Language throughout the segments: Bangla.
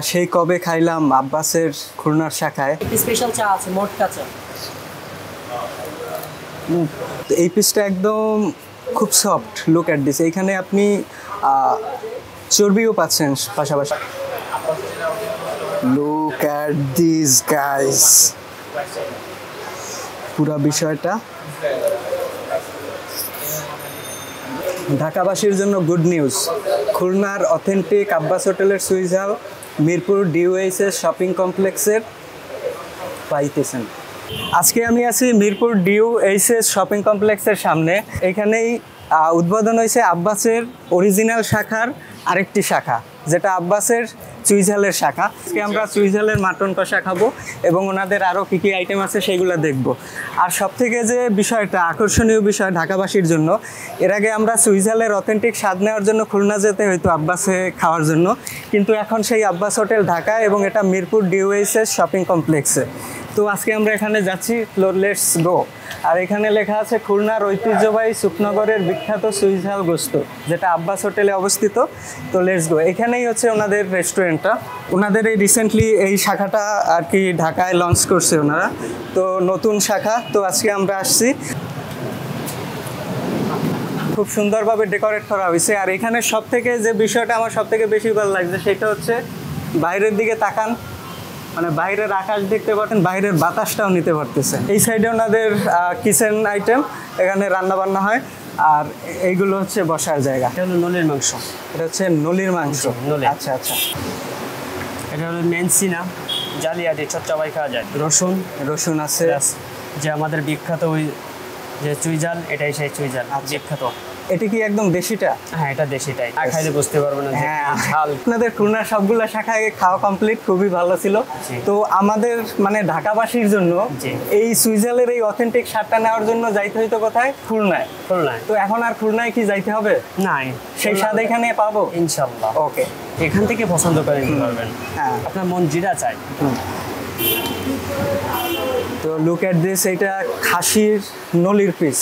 সেই কবে খাইলাম আব্বাসের খুলনার শাখায়। স্পেশাল চা আছে মোটকা চা। এই পিসটা একদম খুব সফট, লুক অ্যাট দিস। এইখানে আপনি চর্বিও পাচ্ছেন পাশাপাশি। লুক অ্যাট দিস গাইস, পুরো বিষয়টা ঢাকাবাসীর জন্য গুড নিউজ। খুলনার অথেন্টিক আব্বাস হোটেলের চুই ঝাল মিরপুর ডিওএইচএস শপিং কমপ্লেক্সের পাইতেছেন। আজকে আমি আছি মিরপুর ডিওএইচএস শপিং কমপ্লেক্সের সামনে। এখানেই উদ্বোধন হয়েছে আব্বাসের অরিজিনাল শাখার আরেকটি শাখা, যেটা আব্বাসের চুই ঝালের শাখা। আজকে আমরা চুই ঝালের মাটন কষা খাবো এবং ওনাদের আরও কী কী আইটেম আছে সেগুলো দেখব। আর সবথেকে যে বিষয়টা আকর্ষণীয় বিষয় ঢাকাবাসীর জন্য, এর আগে আমরা চুই ঝালের অথেন্টিক স্বাদ নেওয়ার জন্য খুলনা যেতে হয়তো আব্বাসে খাওয়ার জন্য, কিন্তু এখন সেই আব্বাস হোটেল ঢাকা এবং এটা মিরপুর ডিওএইচএস শপিং কমপ্লেক্সে। তো আজকে আমরা এখানে যাচ্ছি, লেটস গো। আর এখানে লেখা আছে খুলনার ঐতিহ্যবাহী চুকনগরের বিখ্যাত চুই ঝাল গোস্ত, যেটা আব্বাস হোটেলে অবস্থিত। তো লেটস গো। এখানেই হচ্ছে ওনাদের রেস্টুরেন্টটা। ওনাদের এই রিসেন্টলি এই শাখাটা আর কি ঢাকায় লঞ্চ করছে ওনারা, তো নতুন শাখা। তো আজকে আমরা আসছি, খুব সুন্দরভাবে ডেকোরেট করা হয়েছে। আর এখানে সব থেকে যে বিষয়টা আমার সব থেকে বেশি ভালো লাগছে সেটা হচ্ছে বাইরের দিকে তাকান, মানে বাইরের আকাশ দেখতে পাচ্ছেন, বাইরের বাতাসটাও নিতে পারতেছেন। এই সাইডে ওনাদের কিচেন আইটেম, এখানে রান্না বান্না হয়। আর এইগুলো হচ্ছে বসার জায়গা। এটা হলো নলির মাংস। এটা হচ্ছে নলির মাংস। নলি। আচ্ছা আচ্ছা। এটা হলো মেনসিনা, জালিয়াটি চচ্চাবাই খাওয়া যায়। রসুন রসুন আছে, যে আমাদের বিখ্যাত ওই যে চুই ঝাল, এটাই সেই চুই ঝাল বিখ্যাত। এটা কি একদম দেশিটা? হ্যাঁ, এটা দেশিটাই। না খাইলে বুঝতে পারবো না। হ্যাঁ, ঝাল। আপনাদের খুলনার সবগুলো শাখায় খাওয়া কমপ্লিট, খুবই ভালো ছিল। তো আমাদের মানে ঢাকাবাসীর জন্য এই চুই ঝালের এই অথেন্টিক স্বাদটা নেওয়ার জন্য যাইতে হইতো কোথায়? খুলনায়। খুলনায়। তো এখন আর খুলনায় কি যাইতে হবে? না, সেই স্বাদ এখানে পাবো ইনশাআল্লাহ। ওকে, এখান থেকে পছন্দ করে নিতে পারবেন। হ্যাঁ, আপনার মন যেটা চাই। তো লুক অ্যাট দিস, এইটা খাসির নলির পিস।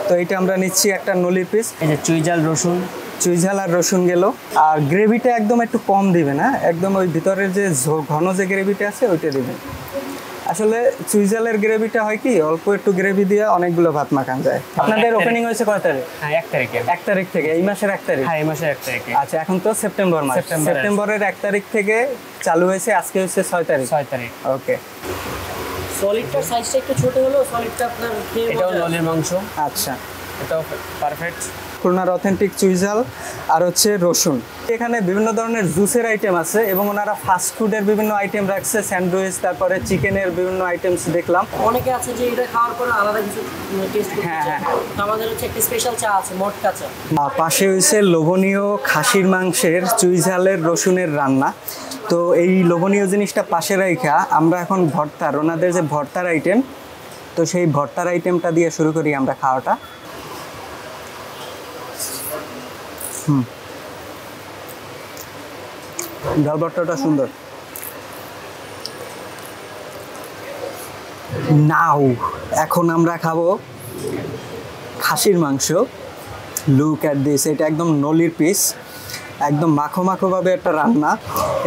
তো এইটা আমরা নিচ্ছি একটা নলির পিস। এই যে চুই ঝাল, রসুন, চুই ঝাল আর রসুন গেল। আর গ্রেভিটা একদম একটু কম দিবেন, হ্যাঁ, একদম ওই ভিতরের যে ঘন যে গ্রেভিটা আছে ওইটা দিবেন। আসলে চুই ঝালের গ্রেভিটা হয় কি, অল্প একটু গ্রেভি দিয়ে অনেকগুলো ভাত মাখান যায়। আপনাদের ওপেনিং হয়েছে কয় তারিখ? হ্যাঁ, 1 তারিখে। 1 তারিখ থেকে, এই মাসের 1 তারিখ? হ্যাঁ, এই মাসের 1 তারিখে। আচ্ছা, এখন তো সেপ্টেম্বর মাস। সেপ্টেম্বরের 1 তারিখ থেকে চালু হয়েছে, আজকে হচ্ছে 6 তারিখ। 6 তারিখ। ওকে। সলিডটার সাইজটা একটু ছোট হলো, সলিডটা আপনার এটাও নলির মাংস। আচ্ছা, এটাও পারফেক্ট। খুলনার অথেন্টিক চুই ঝাল আর হচ্ছে রসুন। এখানে বিভিন্ন ধরনের জুসের আইটেম আছে এবং ওনারা ফাস্ট ফুডের বিভিন্ন আইটেম রাখছে, স্যান্ডউইচ, তারপরে চিকেনের বিভিন্ন আইটেমস দেখলাম। অনেকে আছে যে এটা খাওয়ার পরে আলাদা কিছু টেস্ট করতে চায়। হ্যাঁ হ্যাঁ, আমাদের হচ্ছে একটা স্পেশাল চা আছে মোটকা চা। পাশে হইছে লোভনীয় খাসির মাংসের চুই ঝালের রসুনের রান্না। তো এই লোভনীয় জিনিসটা পাশে রাখা আমরা এখন ভর্তার, ওনাদের যে ভর্তার আইটেম, তো সেই ভর্তার আইটেমটা দিয়ে শুরু করি আমরা খাওয়াটা। ঝাল ভর্তাটা সুন্দর। নাও এখন আমরা খাবো খাসির মাংস। লুক অ্যাট দিস, এটা একদম নলির পিস, একদম মাখো মাখো ভাবে একটা রান্না।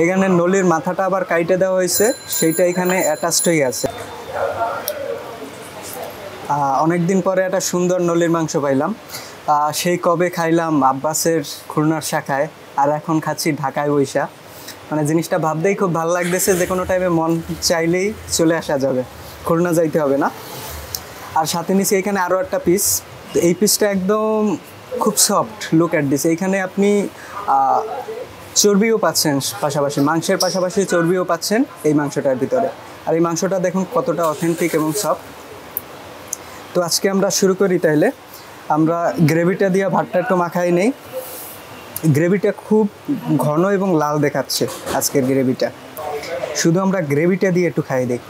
এখানে নলির মাথাটা আবার কাইটে দেওয়া হয়েছে, সেইটা এখানে অ্যাটাচড হয়ে আছে। অনেকদিন পরে একটা সুন্দর নলির মাংস পাইলাম। সেই কবে খাইলাম আব্বাসের খুলনার শাখায়, আর এখন খাচ্ছি ঢাকায় বইসা। মানে জিনিসটা ভাবতেই খুব ভালো লাগতেছে, যে কোনো টাইমে মন চাইলেই চলে আসা যাবে, খুলনা যাইতে হবে না। আর সাথে নিচে এখানে আরও একটা পিস। তো এই পিসটা একদম খুব সফট, লুক অ্যাট দিস। এইখানে আপনি চর্বিও পাচ্ছেন পাশাপাশি, মাংসের পাশাপাশি চর্বিও পাচ্ছেন এই মাংসটার ভিতরে। আর এই মাংসটা দেখুন কতটা অথেন্টিক এবং সফট। তো আজকে আমরা শুরু করি তাইলে। আমরা গ্রেভিটা দিয়ে ভাতটা একটু মাখাই নেই। গ্রেভিটা খুব ঘন এবং লাল দেখাচ্ছে আজকের গ্রেভিটা। শুধু আমরা গ্রেভিটা দিয়ে একটু খাই দিই।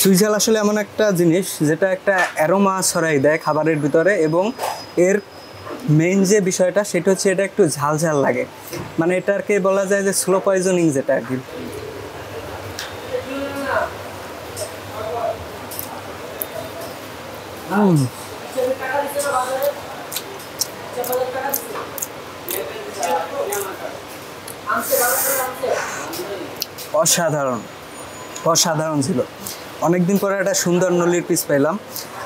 চুই ঝাল আসলে এমন একটা জিনিস যেটা একটা অ্যারোমা ছড়াই দেয় খাবারের ভিতরে, এবং এর মেইন যে বিষয়টা সেটা হচ্ছে এটা একটু ঝাল ঝাল লাগে। মানে এটাকে বলা যায় যে স্লো পয়জনিং, যেটা আর কি। অসাধারণ অসাধারণ ছিল। অনেকদিন পরে একটা সুন্দর নলির পিস পেলাম,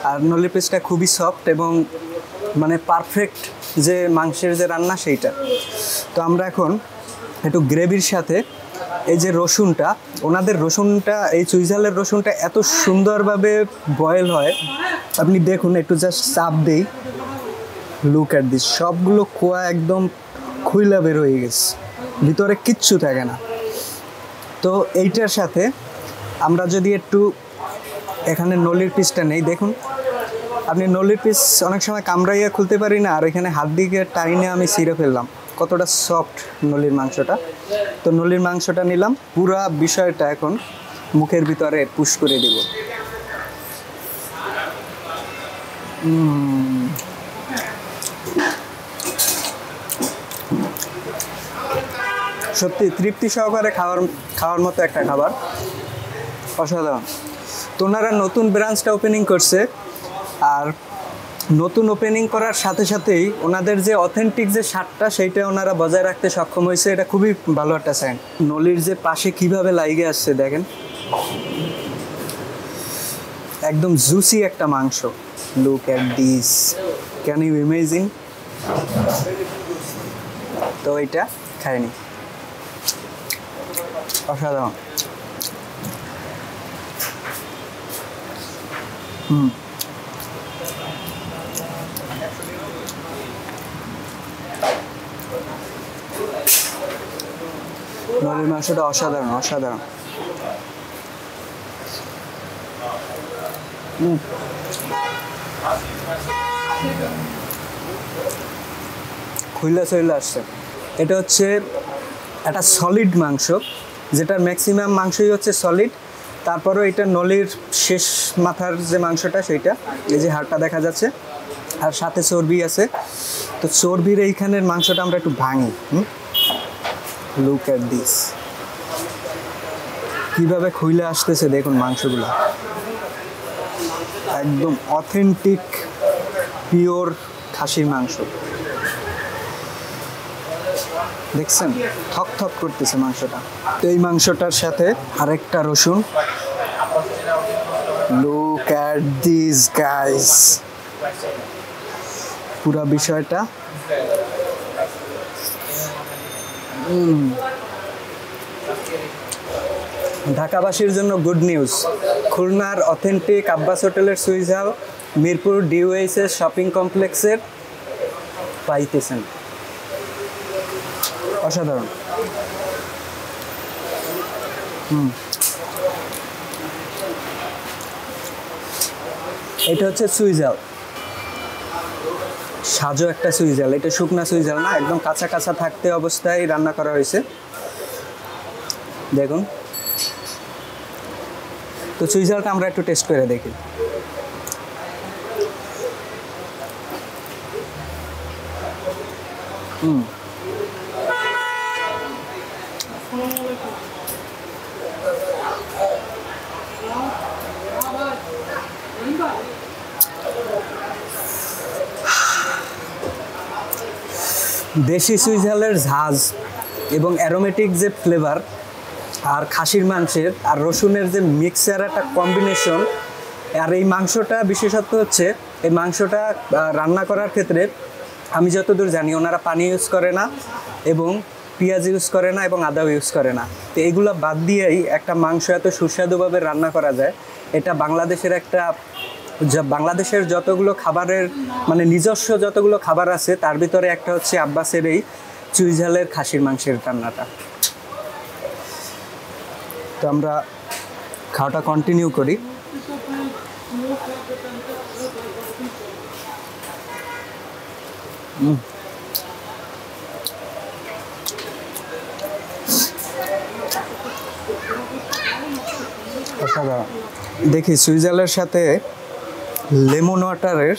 আর নলির পিসটা খুবই সফট এবং মানে পারফেক্ট যে মাংসের যে রান্না সেইটা। তো আমরা এখন একটু গ্রেভির সাথে এই যে রসুনটা, ওনাদের রসুনটা, এই চুইঝালের রসুনটা এত সুন্দরভাবে বয়েল হয়, আপনি দেখুন, একটু জাস্ট চাপ দেই, লুক অ্যাট দিস, সবগুলো খোয়া একদম খুইলা বের হয়ে গেছে, ভিতরে কিচ্ছু থাকে না। তো এইটার সাথে আমরা যদি একটু এখানে নলির পিসটা নেই, দেখুন আপনি নলির পিস অনেক সময় কামড়াইয়া খুলতে পারি না, আর এখানে হাত দিকে টাইনে আমি ছিঁড়ে ফেললাম, কতটা সফট নলির মাংসটা। তো নলির মাংসটা নিলাম, পুরা বিষয়টা এখন মুখের ভিতরে পুশ করে দিব। সত্যি তৃপ্তি সহকারে খাওয়ার মতো একটা খাবার, অসাধারণ। তো ওনারা নতুন ব্রাঞ্চটা ওপেনিং করছে, আর নতুন ওপেনিং করার সাথে সাথেই ওনাদের যে অথেন্টিক যে স্বাদটা সেইটা ওনারা বজায় রাখতে সক্ষম হয়েছে, এটা খুবই ভালো একটা সাইন। নলির যে পাশে কিভাবে লাইগে আসছে দেখেন, একদম জুসি একটা মাংস। Look at this, can you imagine? তো এইটা খাইনি, অসাধারণ। নলির মাংসটা অসাধারণ অসাধারণ। খুইলা চইলা আসছে। এটা হচ্ছে একটা সলিড মাংস, যেটার ম্যাক্সিমাম মাংসই হচ্ছে সলিড। তারপরেও এটা নলির শেষ মাথার যে মাংসটা সেইটা, এই যে হাড়টা দেখা যাচ্ছে, আর সাথে চর্বি আছে। তো চর্বির এইখানের মাংসটা আমরা একটু ভাঙি। লুক অ্যাট দিস, কিভাবে খুইলে আসতেছে দেখুন মাংসগুলো, একদম অথেন্টিক পিওর খাসির মাংস। দেখছেন থক থক করতেছে মাংসটা। তো এই মাংসটার সাথে আরেকটা রসুন, লুক অ্যাট দিস গাইস, পুরা বিষয়টা। ঢাকাবাসীর জন্য গুড নিউজ, খুলনার অথেন্টিক আব্বাস হোটেলের চুই ঝাল মিরপুর ডিওএইচএস শপিং কমপ্লেক্সের পাইতেছেন। অসাধারণ। এটা হচ্ছে চুই ঝাল, সাজো একটা চুই ঝাল। এটা শুকনা চুই ঝাল না, একদম কাঁচা কাঁচা থাকতে অবস্থায় রান্না করা হয়েছে, দেখুন। তো চুই ঝালটা আমরা একটু টেস্ট করে দেখি। দেশি চুই ঝালের ঝাঁজ এবং অ্যারোমেটিক যে ফ্লেভার, আর খাসির মাংসের আর রসুনের যে মিক্সার একটা কম্বিনেশন। আর এই মাংসটা বিশেষত্ব হচ্ছে, এই মাংসটা রান্না করার ক্ষেত্রে আমি যতদূর জানি ওনারা পানি ইউজ করে না, এবং পেঁয়াজ ইউজ করে না, এবং আদাও ইউজ করে না। তো এগুলো বাদ দিয়েই একটা মাংস এত সুস্বাদুভাবে রান্না করা যায়। এটা বাংলাদেশের একটা, বাংলাদেশের যতগুলো খাবারের মানে নিজস্ব যতগুলো খাবার আছে তার ভিতরে একটা হচ্ছে আব্বাসের এই চুই ঝালের খাসির মাংসের রান্নাটা। তো আমরা খাওয়াটা কন্টিনিউ করি। দেখি চুই ঝালের সাথে লেমন ওয়াটারের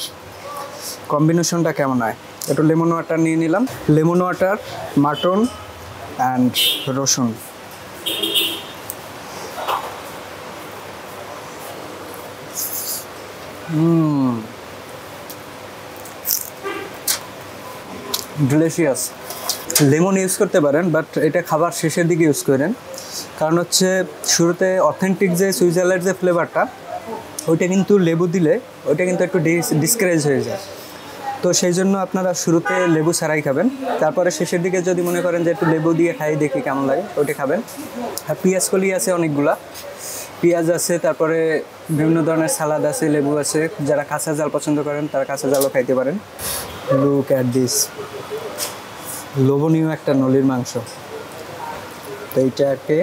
কম্বিনেশনটা কেমন হয়। একটু লেমন ওয়াটার নিয়ে নিলাম, লেমন ওয়াটার, মাটন অ্যান্ড রসুন। ডিলিশিয়াস। লেমন ইউজ করতে পারেন, বাট এটা খাবার শেষের দিকে ইউজ করেন, কারণ হচ্ছে শুরুতে অথেন্টিক যে সুইজারল্যান্ডের যে ফ্লেভারটা ওইটা কিন্তু লেবু দিলে ওইটা কিন্তু একটু ডিসকারেজ হয়ে যায়। তো সেই জন্য আপনারা শুরুতে লেবু ছাড়াই খাবেন, তারপরে শেষের দিকে যদি মনে করেন যে একটু লেবু দিয়ে খাই দেখি কেমন লাগে ওইটা খাবেন। আর পেঁয়াজ কলি আছে অনেকগুলা, পেঁয়াজ আছে, তারপরে বিভিন্ন ধরনের সালাদ আছে, লেবু আছে। যারা কাঁচা জাল পছন্দ করেন তারা কাঁচা জালও খাইতে পারেন। লুক অ্যাট দিস, লোভনীয় একটা নলির মাংস। তো এইটাকে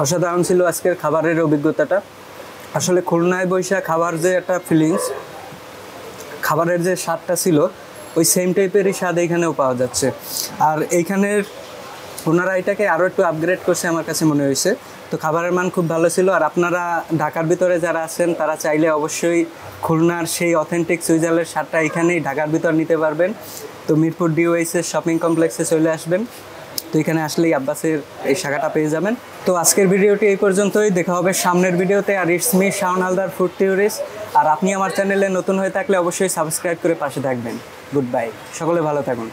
অসাধারণ ছিল আজকের খাবারের অভিজ্ঞতাটা। আসলে খুলনায় বৈশা খাবার যে একটা ফিলিংস, খাবারের যে স্বাদটা ছিল ওই সেম টাইপেরই স্বাদ এইখানেও পাওয়া যাচ্ছে। আর এইখানের ওনারা এটাকে আরও একটু আপগ্রেড করছে আমার কাছে মনে হয়েছে। তো খাবারের মান খুব ভালো ছিল। আর আপনারা ঢাকার ভিতরে যারা আছেন তারা চাইলে অবশ্যই খুলনার সেই অথেন্টিক সুইজারল্যান্ডের স্বাদটা এখানেই ঢাকার ভিতর নিতে পারবেন। তো মিরপুর ডিওএইচএস শপিং কমপ্লেক্সে চলে আসবেন, তো এখানে আসলেই আব্বাসের এই শাখাটা পেয়ে যাবেন। তো আজকের ভিডিওটি এই পর্যন্তই, দেখা হবে সামনের ভিডিওতে। আর it's me Shaon Haldar, food theorist. আর আপনি আমার চ্যানেলে নতুন হয়ে থাকলে অবশ্যই সাবস্ক্রাইব করে পাশে থাকবেন। গুড বাই, সকলে ভালো থাকুন।